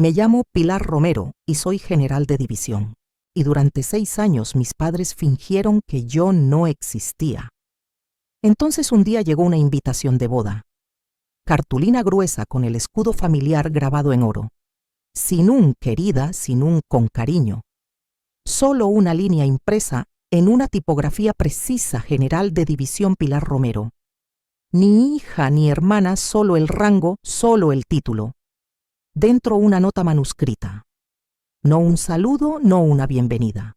Me llamo Pilar Romero y soy general de división. Y durante 6 años mis padres fingieron que yo no existía. Entonces un día llegó una invitación de boda. Cartulina gruesa con el escudo familiar grabado en oro. Sin un querida, sin un con cariño. Solo una línea impresa en una tipografía precisa, general de división Pilar Romero. Ni hija ni hermana, solo el rango, solo el título. Dentro una nota manuscrita. No un saludo, no una bienvenida.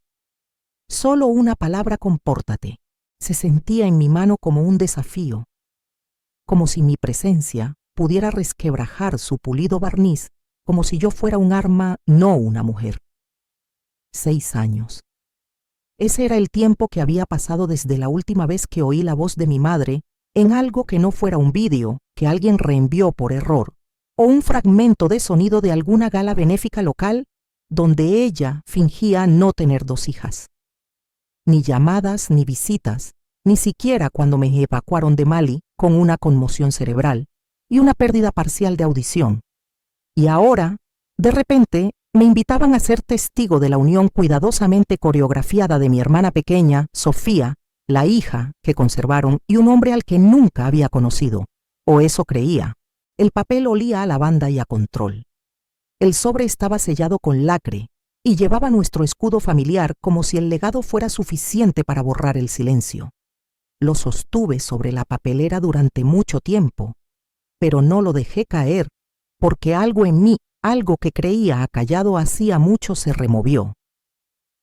Solo una palabra: compórtate. Se sentía en mi mano como un desafío. Como si mi presencia pudiera resquebrajar su pulido barniz, como si yo fuera un arma, no una mujer. 6 años. Ese era el tiempo que había pasado desde la última vez que oí la voz de mi madre en algo que no fuera un vídeo que alguien reenvió por error, o un fragmento de sonido de alguna gala benéfica local donde ella fingía no tener 2 hijas. Ni llamadas, ni visitas, ni siquiera cuando me evacuaron de Mali con una conmoción cerebral y una pérdida parcial de audición. Y ahora, de repente, me invitaban a ser testigo de la unión cuidadosamente coreografiada de mi hermana pequeña, Sofía, la hija que conservaron, y un hombre al que nunca había conocido, o eso creía. El papel olía a lavanda y a control. El sobre estaba sellado con lacre y llevaba nuestro escudo familiar como si el legado fuera suficiente para borrar el silencio. Lo sostuve sobre la papelera durante mucho tiempo, pero no lo dejé caer, porque algo en mí, algo que creía acallado hacía mucho, se removió.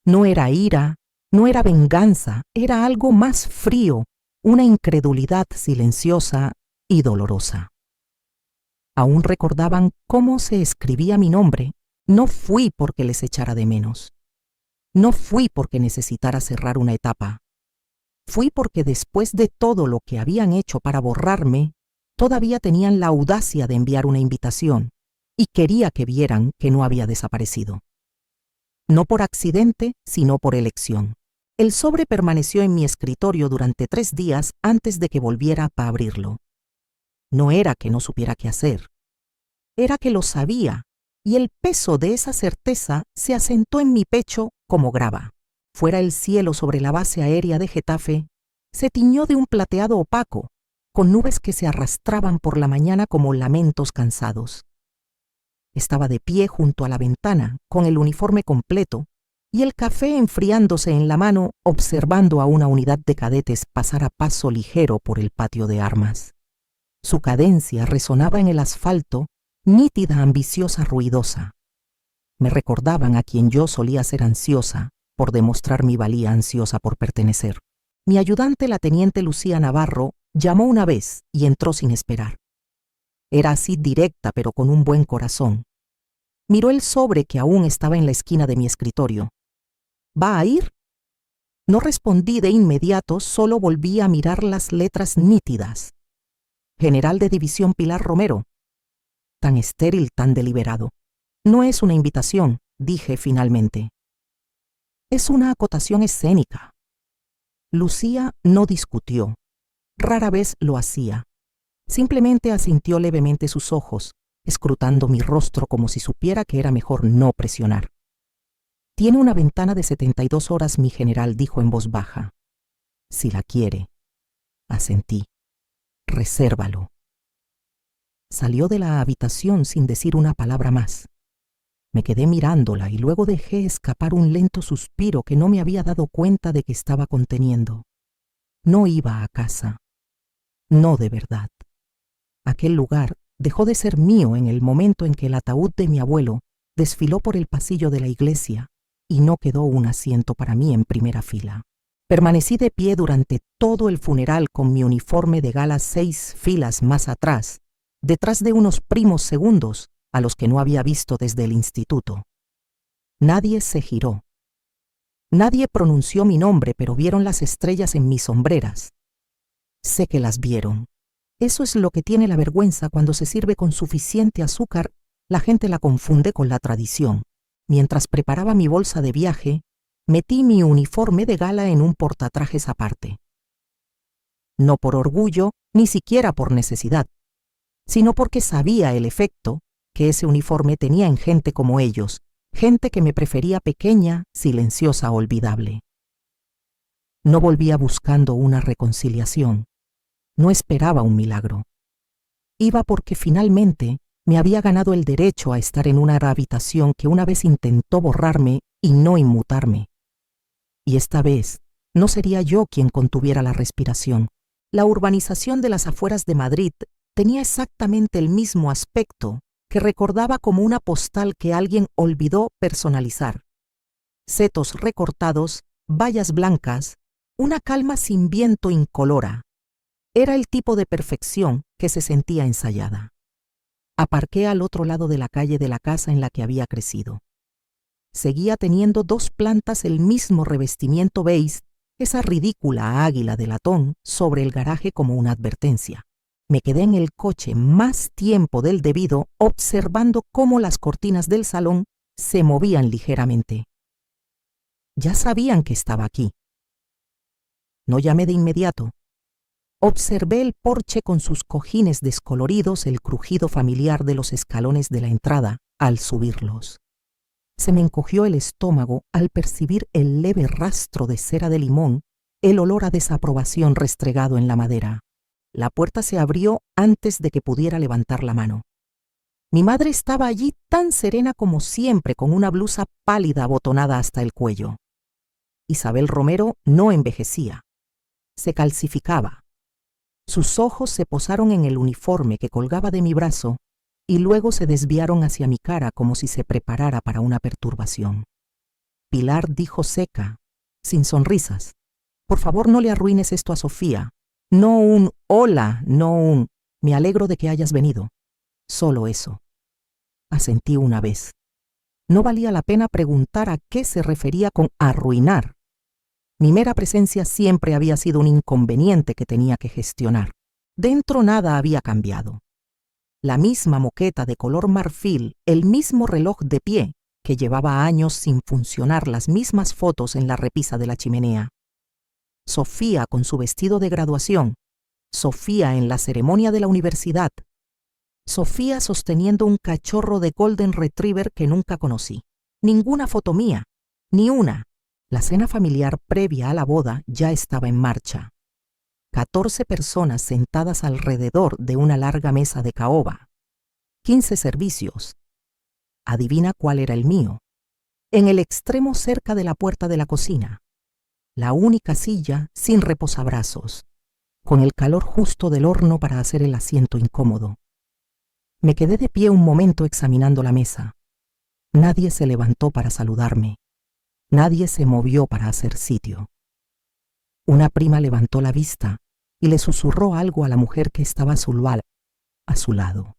No era ira, no era venganza, era algo más frío, una incredulidad silenciosa y dolorosa. Aún recordaban cómo se escribía mi nombre. No fui porque les echara de menos. No fui porque necesitara cerrar una etapa. Fui porque después de todo lo que habían hecho para borrarme, todavía tenían la audacia de enviar una invitación, y quería que vieran que no había desaparecido. No por accidente, sino por elección. El sobre permaneció en mi escritorio durante 3 días antes de que volviera para abrirlo. No era que no supiera qué hacer. Era que lo sabía, y el peso de esa certeza se asentó en mi pecho como grava. Fuera el cielo sobre la base aérea de Getafe se tiñó de un plateado opaco, con nubes que se arrastraban por la mañana como lamentos cansados. Estaba de pie junto a la ventana, con el uniforme completo, y el café enfriándose en la mano, observando a una unidad de cadetes pasar a paso ligero por el patio de armas. Su cadencia resonaba en el asfalto, nítida, ambiciosa, ruidosa. Me recordaban a quien yo solía ser ansiosa, por demostrar mi valía, ansiosa por pertenecer. Mi ayudante, la teniente Lucía Navarro, llamó una vez y entró sin esperar. Era así, directa, pero con un buen corazón. Miró el sobre que aún estaba en la esquina de mi escritorio. ¿Va a ir? No respondí de inmediato, solo volví a mirar las letras nítidas. General de división Pilar Romero. Tan estéril, tan deliberado. No es una invitación, dije finalmente. Es una acotación escénica. Lucía no discutió. Rara vez lo hacía. Simplemente asintió levemente sus ojos, escrutando mi rostro como si supiera que era mejor no presionar. Tiene una ventana de 72 horas, mi general, dijo en voz baja. Si la quiere. Asentí. Resérvalo. Salió de la habitación sin decir una palabra más. Me quedé mirándola y luego dejé escapar un lento suspiro que no me había dado cuenta de que estaba conteniendo. No iba a casa. No de verdad. Aquel lugar dejó de ser mío en el momento en que el ataúd de mi abuelo desfiló por el pasillo de la iglesia y no quedó un asiento para mí en primera fila. Permanecí de pie durante todo el funeral con mi uniforme de gala 6 filas más atrás, detrás de unos primos segundos a los que no había visto desde el instituto. Nadie se giró. Nadie pronunció mi nombre, pero vieron las estrellas en mis sombreras. Sé que las vieron. Eso es lo que tiene la vergüenza cuando se sirve con suficiente azúcar, la gente la confunde con la tradición. Mientras preparaba mi bolsa de viaje, metí mi uniforme de gala en un portatrajes aparte. No por orgullo, ni siquiera por necesidad, sino porque sabía el efecto que ese uniforme tenía en gente como ellos, gente que me prefería pequeña, silenciosa, olvidable. No volvía buscando una reconciliación. No esperaba un milagro. Iba porque finalmente me había ganado el derecho a estar en una habitación que una vez intentó borrarme y no inmutarme. Y esta vez no sería yo quien contuviera la respiración. La urbanización de las afueras de Madrid tenía exactamente el mismo aspecto que recordaba como una postal que alguien olvidó personalizar. Setos recortados, vallas blancas, una calma sin viento incolora. Era el tipo de perfección que se sentía ensayada. Aparqué al otro lado de la calle de la casa en la que había crecido. Seguía teniendo 2 plantas el mismo revestimiento beige, esa ridícula águila de latón sobre el garaje como una advertencia. Me quedé en el coche más tiempo del debido observando cómo las cortinas del salón se movían ligeramente. Ya sabían que estaba aquí. No llamé de inmediato. Observé el porche con sus cojines descoloridos, el crujido familiar de los escalones de la entrada al subirlos. Se me encogió el estómago al percibir el leve rastro de cera de limón, el olor a desaprobación restregado en la madera. La puerta se abrió antes de que pudiera levantar la mano. Mi madre estaba allí tan serena como siempre, con una blusa pálida abotonada hasta el cuello. Isabel Romero no envejecía. Se calcificaba. Sus ojos se posaron en el uniforme que colgaba de mi brazo y luego se desviaron hacia mi cara como si se preparara para una perturbación. Pilar dijo seca, sin sonrisas: «Por favor, no le arruines esto a Sofía. No un hola, no un me alegro de que hayas venido. Solo eso». Asentí una vez. No valía la pena preguntar a qué se refería con arruinar. Mi mera presencia siempre había sido un inconveniente que tenía que gestionar. Dentro nada había cambiado. La misma moqueta de color marfil, el mismo reloj de pie que llevaba años sin funcionar, las mismas fotos en la repisa de la chimenea. Sofía con su vestido de graduación, Sofía en la ceremonia de la universidad, Sofía sosteniendo un cachorro de Golden Retriever que nunca conocí. Ninguna foto mía, ni una. La cena familiar previa a la boda ya estaba en marcha. 14 personas sentadas alrededor de una larga mesa de caoba. 15 servicios. Adivina cuál era el mío. En el extremo cerca de la puerta de la cocina. La única silla sin reposabrazos, con el calor justo del horno para hacer el asiento incómodo. Me quedé de pie un momento examinando la mesa. Nadie se levantó para saludarme. Nadie se movió para hacer sitio. Una prima levantó la vista y le susurró algo a la mujer que estaba a su lado.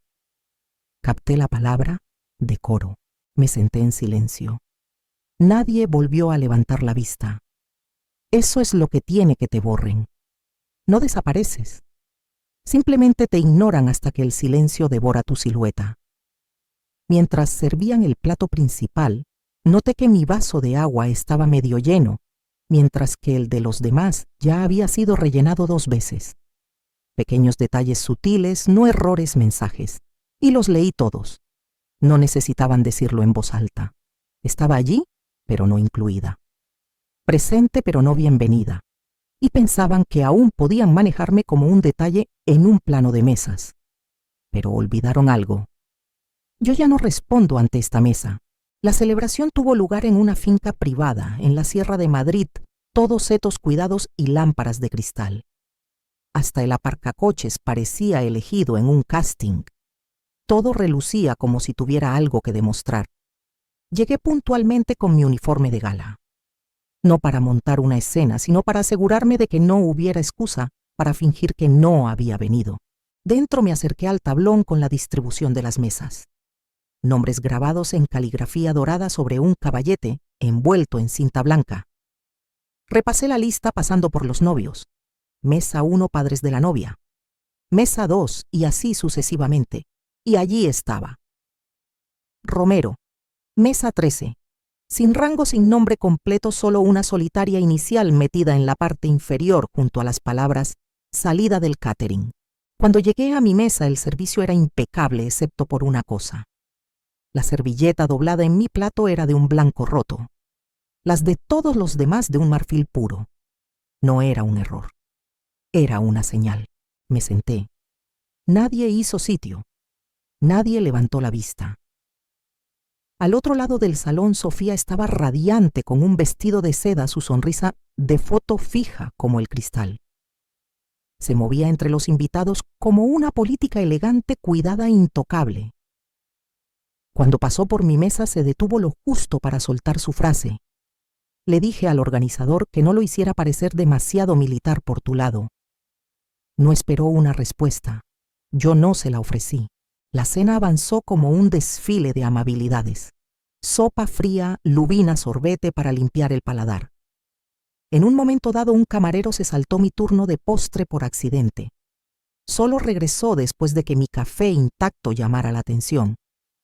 Capté la palabra decoro. Me senté en silencio. Nadie volvió a levantar la vista. Eso es lo que tiene que te borren. No desapareces. Simplemente te ignoran hasta que el silencio devora tu silueta. Mientras servían el plato principal, noté que mi vaso de agua estaba medio lleno, mientras que el de los demás ya había sido rellenado 2 veces. Pequeños detalles sutiles, no errores, mensajes. Y los leí todos. No necesitaban decirlo en voz alta. Estaba allí, pero no incluida. Presente, pero no bienvenida. Y pensaban que aún podían manejarme como un detalle en un plano de mesas. Pero olvidaron algo. Yo ya no respondo ante esta mesa. La celebración tuvo lugar en una finca privada, en la Sierra de Madrid, todos setos cuidados y lámparas de cristal. Hasta el aparcacoches parecía elegido en un casting. Todo relucía como si tuviera algo que demostrar. Llegué puntualmente con mi uniforme de gala. No para montar una escena, sino para asegurarme de que no hubiera excusa para fingir que no había venido. Dentro me acerqué al tablón con la distribución de las mesas. Nombres grabados en caligrafía dorada sobre un caballete envuelto en cinta blanca. Repasé la lista pasando por los novios. Mesa 1, padres de la novia. Mesa 2, y así sucesivamente. Y allí estaba. Romero. Mesa 13. Sin rango, sin nombre completo, solo una solitaria inicial metida en la parte inferior junto a las palabras salida del catering. Cuando llegué a mi mesa, el servicio era impecable excepto por una cosa. La servilleta doblada en mi plato era de un blanco roto. Las de todos los demás de un marfil puro. No era un error. Era una señal. Me senté. Nadie hizo sitio. Nadie levantó la vista. Al otro lado del salón, Sofía estaba radiante con un vestido de seda, su sonrisa de foto fija como el cristal. Se movía entre los invitados como una política elegante, cuidada e intocable. Cuando pasó por mi mesa, se detuvo lo justo para soltar su frase. Le dije al organizador que no lo hiciera parecer demasiado militar por tu lado. No esperó una respuesta. Yo no se la ofrecí. La cena avanzó como un desfile de amabilidades. Sopa fría, lubina, sorbete para limpiar el paladar. En un momento dado, un camarero se saltó mi turno de postre por accidente. Solo regresó después de que mi café intacto llamara la atención.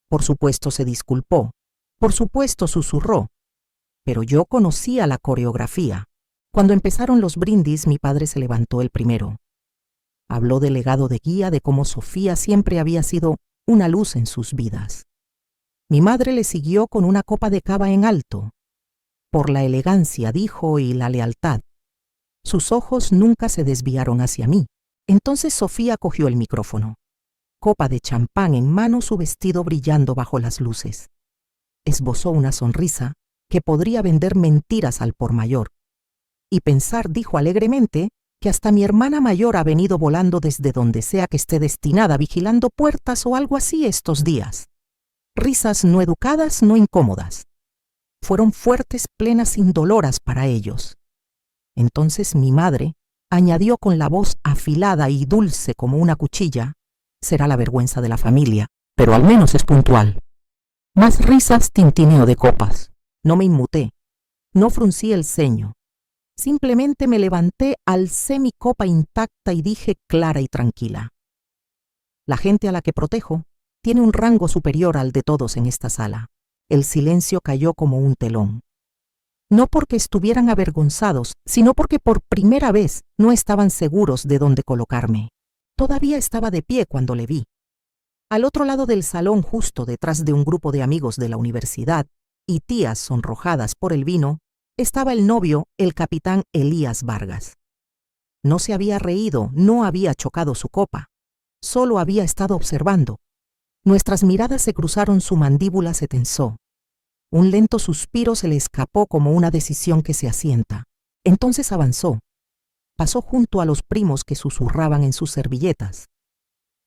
Por supuesto se disculpó. Por supuesto susurró. Pero yo conocía la coreografía. Cuando empezaron los brindis, mi padre se levantó el primero. Habló del legado de guía, de cómo Sofía siempre había sido una luz en sus vidas. Mi madre le siguió con una copa de cava en alto. Por la elegancia, dijo, y la lealtad. Sus ojos nunca se desviaron hacia mí. Entonces Sofía cogió el micrófono. Copa de champán en mano, su vestido brillando bajo las luces. Esbozó una sonrisa que podría vender mentiras al por mayor. Y pensar, dijo alegremente, que hasta mi hermana mayor ha venido volando desde donde sea que esté destinada, vigilando puertas o algo así estos días. Risas no educadas, no incómodas. Fueron fuertes, plenas, indoloras para ellos. Entonces mi madre añadió con la voz afilada y dulce como una cuchilla: será la vergüenza de la familia, pero al menos es puntual. Más risas, tintineo de copas. No me inmuté. No fruncí el ceño. Simplemente me levanté, alcé mi copa intacta y dije clara y tranquila: la gente a la que protejo tiene un rango superior al de todos en esta sala. El silencio cayó como un telón. No porque estuvieran avergonzados, sino porque por primera vez no estaban seguros de dónde colocarme. Todavía estaba de pie cuando le vi. Al otro lado del salón, justo detrás de un grupo de amigos de la universidad y tías sonrojadas por el vino, estaba el novio, el capitán Elías Vargas. No se había reído, no había chocado su copa. Solo había estado observando. Nuestras miradas se cruzaron, su mandíbula se tensó. Un lento suspiro se le escapó como una decisión que se asienta. Entonces avanzó. Pasó junto a los primos que susurraban en sus servilletas.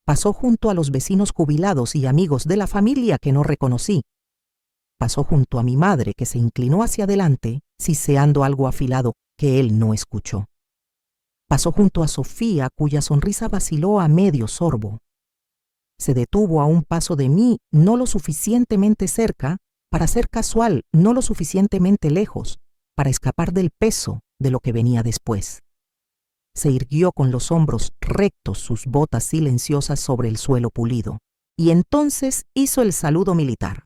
Pasó junto a los vecinos jubilados y amigos de la familia que no reconocí. Pasó junto a mi madre, que se inclinó hacia adelante, siseando algo afilado que él no escuchó. Pasó junto a Sofía, cuya sonrisa vaciló a medio sorbo. Se detuvo a un paso de mí, no lo suficientemente cerca para ser casual, no lo suficientemente lejos para escapar del peso de lo que venía después. Se irguió con los hombros rectos, sus botas silenciosas sobre el suelo pulido, y entonces hizo el saludo militar,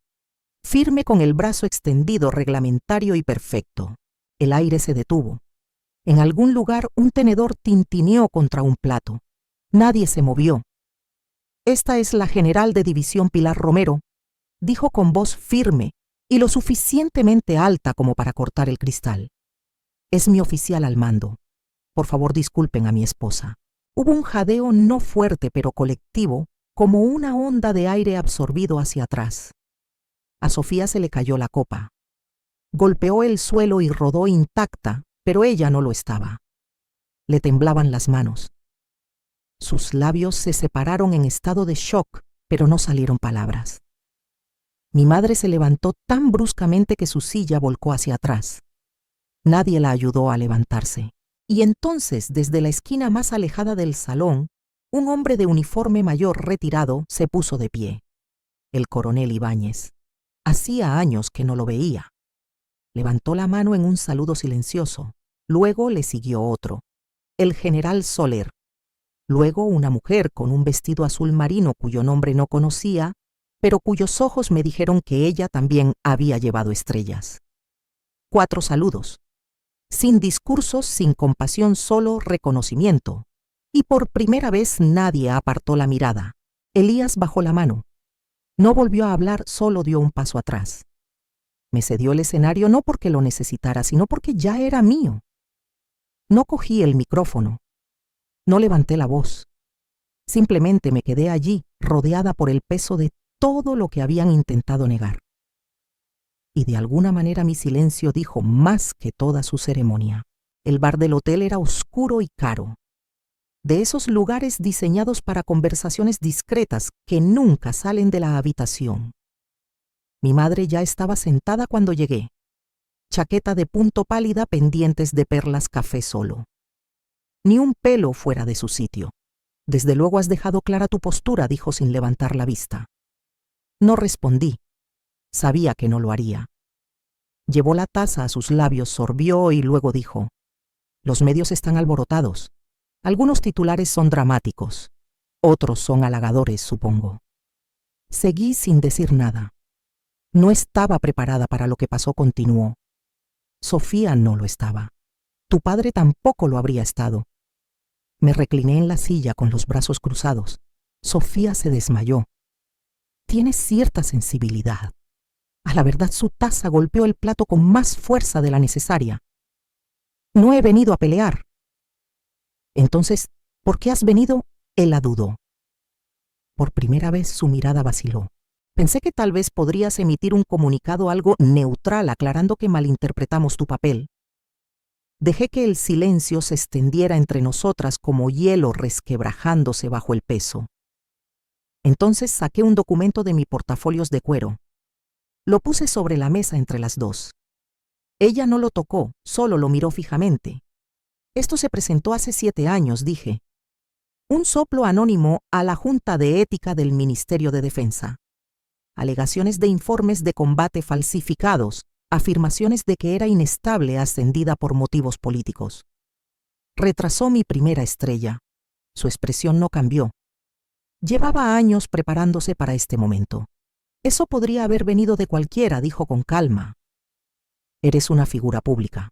firme, con el brazo extendido, reglamentario y perfecto. El aire se detuvo. En algún lugar un tenedor tintineó contra un plato. Nadie se movió. Esta es la general de división Pilar Romero, dijo con voz firme y lo suficientemente alta como para cortar el cristal. Es mi oficial al mando. Por favor, disculpen a mi esposa. Hubo un jadeo no fuerte pero colectivo, como una onda de aire absorbido hacia atrás. A Sofía se le cayó la copa. Golpeó el suelo y rodó intacta, pero ella no lo estaba. Le temblaban las manos. Sus labios se separaron en estado de shock, pero no salieron palabras. Mi madre se levantó tan bruscamente que su silla volcó hacia atrás. Nadie la ayudó a levantarse. Y entonces, desde la esquina más alejada del salón, un hombre de uniforme mayor retirado se puso de pie. El coronel Ibáñez. Hacía años que no lo veía. Levantó la mano en un saludo silencioso. Luego le siguió otro. El general Soler. Luego una mujer con un vestido azul marino cuyo nombre no conocía, pero cuyos ojos me dijeron que ella también había llevado estrellas. 4 saludos. Sin discursos, sin compasión, solo reconocimiento. Y por primera vez nadie apartó la mirada. Elías bajó la mano. No volvió a hablar, solo dio un paso atrás. Me cedió el escenario no porque lo necesitara, sino porque ya era mío. No cogí el micrófono. No levanté la voz. Simplemente me quedé allí, rodeada por el peso de todo lo que habían intentado negar. Y de alguna manera mi silencio dijo más que toda su ceremonia. El bar del hotel era oscuro y caro. De esos lugares diseñados para conversaciones discretas que nunca salen de la habitación. Mi madre ya estaba sentada cuando llegué. Chaqueta de punto pálida, pendientes de perlas, café solo. Ni un pelo fuera de su sitio. Desde luego has dejado clara tu postura, dijo sin levantar la vista. No respondí. Sabía que no lo haría. Llevó la taza a sus labios, sorbió y luego dijo: los medios están alborotados. Algunos titulares son dramáticos. Otros son halagadores, supongo. Seguí sin decir nada. No estaba preparada para lo que pasó, continuó. Sofía no lo estaba. Tu padre tampoco lo habría estado. Me recliné en la silla con los brazos cruzados. Sofía se desmayó. Tiene cierta sensibilidad. A la verdad, su taza golpeó el plato con más fuerza de la necesaria. No he venido a pelear. Entonces, ¿por qué has venido? Él la dudó. Por primera vez su mirada vaciló. Pensé que tal vez podrías emitir un comunicado algo neutral aclarando que malinterpretamos tu papel. Dejé que el silencio se extendiera entre nosotras como hielo resquebrajándose bajo el peso. Entonces saqué un documento de mi portafolios de cuero. Lo puse sobre la mesa entre las dos. Ella no lo tocó, solo lo miró fijamente. Esto se presentó hace 7 años, dije. Un soplo anónimo a la Junta de Ética del Ministerio de Defensa. Alegaciones de informes de combate falsificados, afirmaciones de que era inestable ascendida por motivos políticos. Retrasó mi primera estrella. Su expresión no cambió. Llevaba años preparándose para este momento. Eso podría haber venido de cualquiera, dijo con calma. Eres una figura pública.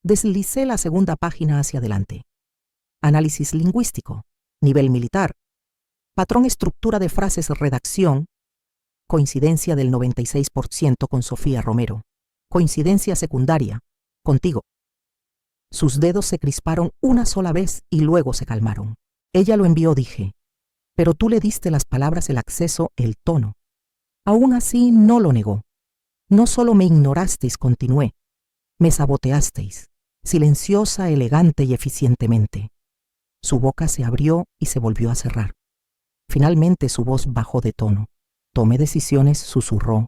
Deslicé la segunda página hacia adelante. Análisis lingüístico, nivel militar, patrón estructura de frases, redacción, coincidencia del 96% con Sofía Romero, coincidencia secundaria, contigo. Sus dedos se crisparon una sola vez y luego se calmaron. Ella lo envió, dije, pero tú le diste las palabras, el acceso, el tono. Aún así no lo negó. No solo me ignorasteis, continué, me saboteasteis, silenciosa, elegante y eficientemente. Su boca se abrió y se volvió a cerrar. Finalmente su voz bajó de tono. Tomé decisiones, susurró,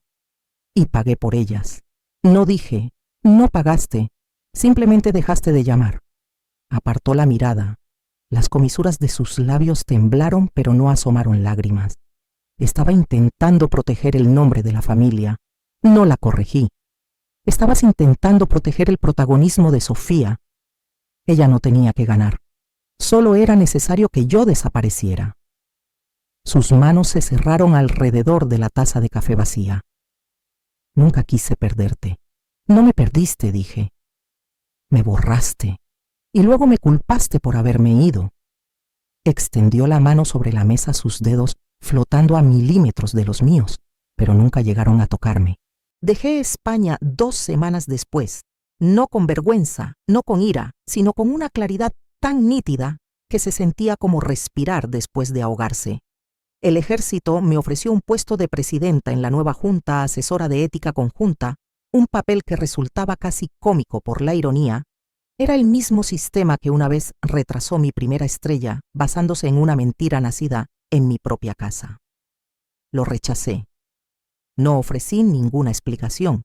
y pagué por ellas. No dije, no pagaste, simplemente dejaste de llamar. Apartó la mirada. Las comisuras de sus labios temblaron, pero no asomaron lágrimas. Estaba intentando proteger el nombre de la familia. No la corregí. Estabas intentando proteger el protagonismo de Sofía. Ella no tenía que ganar. Solo era necesario que yo desapareciera. Sus manos se cerraron alrededor de la taza de café vacía. Nunca quise perderte. No me perdiste, dije. Me borraste. Y luego me culpaste por haberme ido. Extendió la mano sobre la mesa, sus dedos flotando a milímetros de los míos, pero nunca llegaron a tocarme. Dejé España 2 semanas después, no con vergüenza, no con ira, sino con una claridad tan nítida que se sentía como respirar después de ahogarse. El ejército me ofreció un puesto de presidenta en la nueva Junta Asesora de Ética Conjunta, un papel que resultaba casi cómico por la ironía. Era el mismo sistema que una vez retrasó mi primera estrella, basándose en una mentira nacida en mi propia casa. Lo rechacé. No ofrecí ninguna explicación.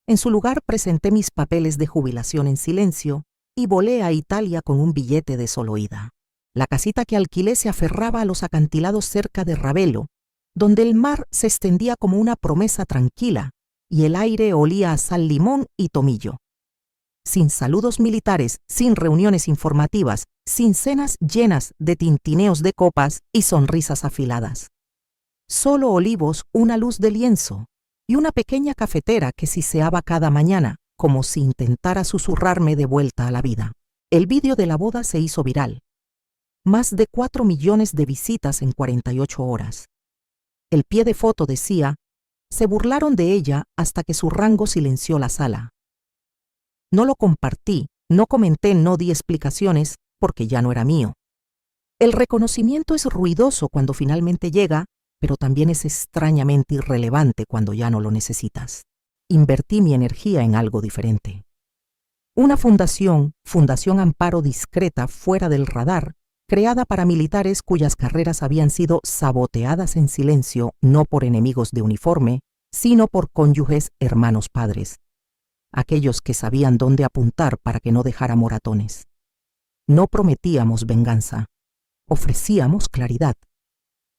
En su lugar presenté mis papeles de jubilación en silencio y volé a Italia con un billete de solo ida. La casita que alquilé se aferraba a los acantilados cerca de Ravelo, donde el mar se extendía como una promesa tranquila y el aire olía a sal, limón y tomillo. Sin saludos militares, sin reuniones informativas, sin cenas llenas de tintineos de copas y sonrisas afiladas. Solo olivos, una luz de lienzo y una pequeña cafetera que siseaba cada mañana, como si intentara susurrarme de vuelta a la vida. El vídeo de la boda se hizo viral. Más de 4 millones de visitas en 48 horas. El pie de foto decía: se burlaron de ella hasta que su rango silenció la sala. No lo compartí, no comenté, no di explicaciones, porque ya no era mío. El reconocimiento es ruidoso cuando finalmente llega, pero también es extrañamente irrelevante cuando ya no lo necesitas. Invertí mi energía en algo diferente. Una fundación, Fundación Amparo Discreta fuera del radar, creada para militares cuyas carreras habían sido saboteadas en silencio no por enemigos de uniforme, sino por cónyuges hermanos padres, aquellos que sabían dónde apuntar para que no dejara moratones. No prometíamos venganza, ofrecíamos claridad,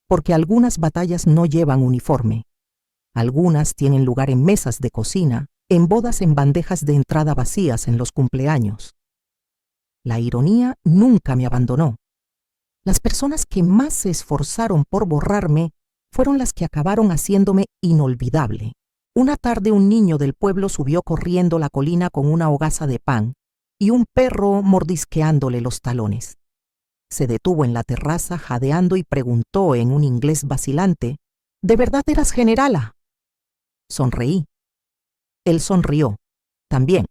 porque algunas batallas no llevan uniforme, algunas tienen lugar en mesas de cocina, en bodas, en bandejas de entrada vacías, en los cumpleaños. La ironía nunca me abandonó. Las personas que más se esforzaron por borrarme fueron las que acabaron haciéndome inolvidable. Una tarde un niño del pueblo subió corriendo la colina con una hogaza de pan y un perro mordisqueándole los talones. Se detuvo en la terraza jadeando y preguntó en un inglés vacilante: ¿de verdad eras generala? Sonreí. Él sonrió, también.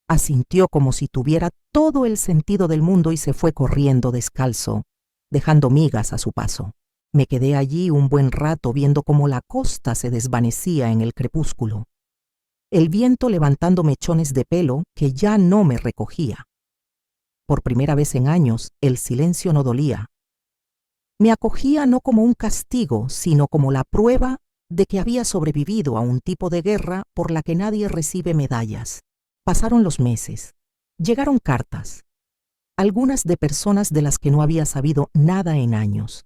Asintió como si tuviera todo el sentido del mundo y se fue corriendo descalzo, dejando migas a su paso. Me quedé allí un buen rato viendo cómo la costa se desvanecía en el crepúsculo, el viento levantando mechones de pelo que ya no me recogía. Por primera vez en años, el silencio no dolía. Me acogía no como un castigo, sino como la prueba de que había sobrevivido a un tipo de guerra por la que nadie recibe medallas. Pasaron los meses. Llegaron cartas, algunas de personas de las que no había sabido nada en años,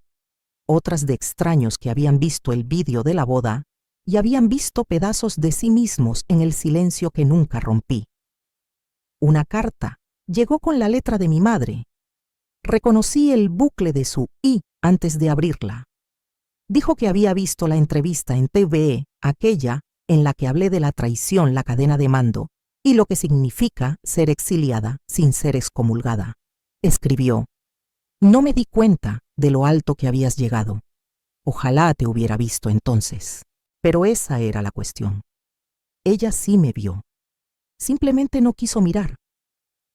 otras de extraños que habían visto el vídeo de la boda y habían visto pedazos de sí mismos en el silencio que nunca rompí. Una carta llegó con la letra de mi madre. Reconocí el bucle de su I antes de abrirla. Dijo que había visto la entrevista en TVE, aquella en la que hablé de la traición, la cadena de mando, y lo que significa ser exiliada sin ser excomulgada. Escribió: no me di cuenta de lo alto que habías llegado. Ojalá te hubiera visto entonces. Pero esa era la cuestión. Ella sí me vio. Simplemente no quiso mirar.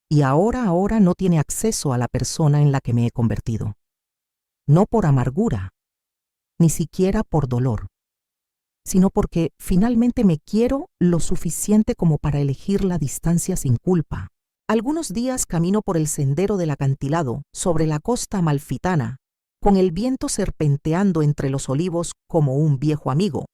Y ahora no tiene acceso a la persona en la que me he convertido. No por amargura, ni siquiera por dolor, sino porque finalmente me quiero lo suficiente como para elegir la distancia sin culpa. Algunos días camino por el sendero del acantilado sobre la costa amalfitana, con el viento serpenteando entre los olivos como un viejo amigo.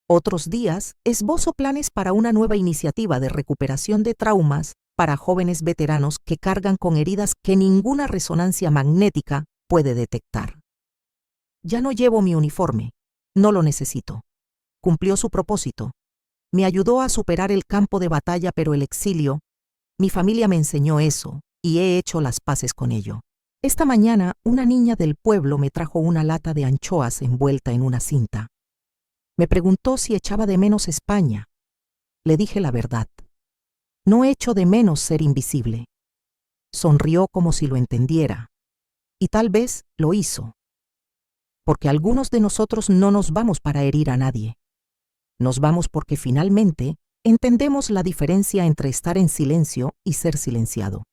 Otros días esbozo planes para una nueva iniciativa de recuperación de traumas para jóvenes veteranos que cargan con heridas que ninguna resonancia magnética puede detectar. Ya no llevo mi uniforme, no lo necesito. Cumplió su propósito. Me ayudó a superar el campo de batalla, pero el exilio, mi familia me enseñó eso y he hecho las paces con ello. Esta mañana una niña del pueblo me trajo una lata de anchoas envuelta en una cinta. Me preguntó si echaba de menos España. Le dije la verdad. No echo de menos ser invisible. Sonrió como si lo entendiera. Y tal vez lo hizo. Porque algunos de nosotros no nos vamos para herir a nadie. Nos vamos porque finalmente entendemos la diferencia entre estar en silencio y ser silenciado.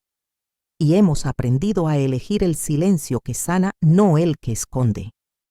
Y hemos aprendido a elegir el silencio que sana, no el que esconde.